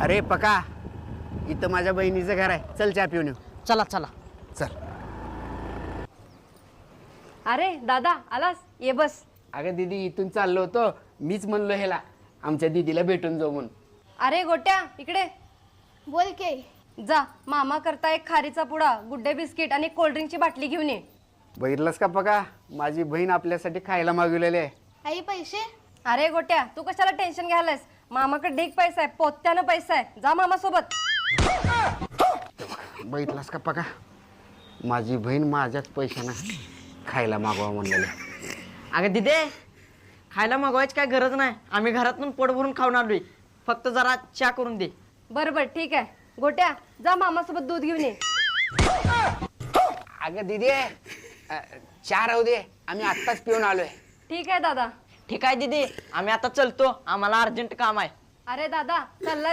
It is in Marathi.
अरे पका, इथं माझ्या बहिणीचं घर आहे, चल चहा पिऊन येऊ. चला चला. चल. अरे दादा आलास, ये बस. अगं दीदी, इथून चाललो होतो, मीच म्हणलो ह्याला आमच्या दीदीला भेटून जाऊ म्हणून. अरे गोट्या इकडे बोल के. जा, मामा करता एक खारीचा पुडा, गुड्डे बिस्किट आणि कोल्ड्रिंकची बाटली घेऊन ये. बघितलंस का पका, माझी बहीण आपल्यासाठी खायला मागवलेले आहे. आई पैसे. अरे गोट्या तू कशाला टेन्शन घ्यायलास, मामाकडे ढीग पैसा आहे, पोत्यानं पैसा आहे. जा मामा सोबत. बघितलंस का पका, माझी बहीण माझ्याच पैशानं खायला मागवा म्हणलेले. अगं दिदे, खायला मागवायची काय गरज नाही, आम्ही घरातून पोट भरून खाऊन आलोय. फक्त जरा चहा करून दे. बरोबर ठीक आहे. गोट्या जा मामासोबत दूध घेऊन ये. अगं दीदी, चहा राहू दे, आम्ही आत्ताच पिऊन आलोय. ठीक आहे दादा. ठीक आहे दिदी, आम्ही आता चलतो, आम्हाला अर्जंट काम आहे. अरे दादा चाललाय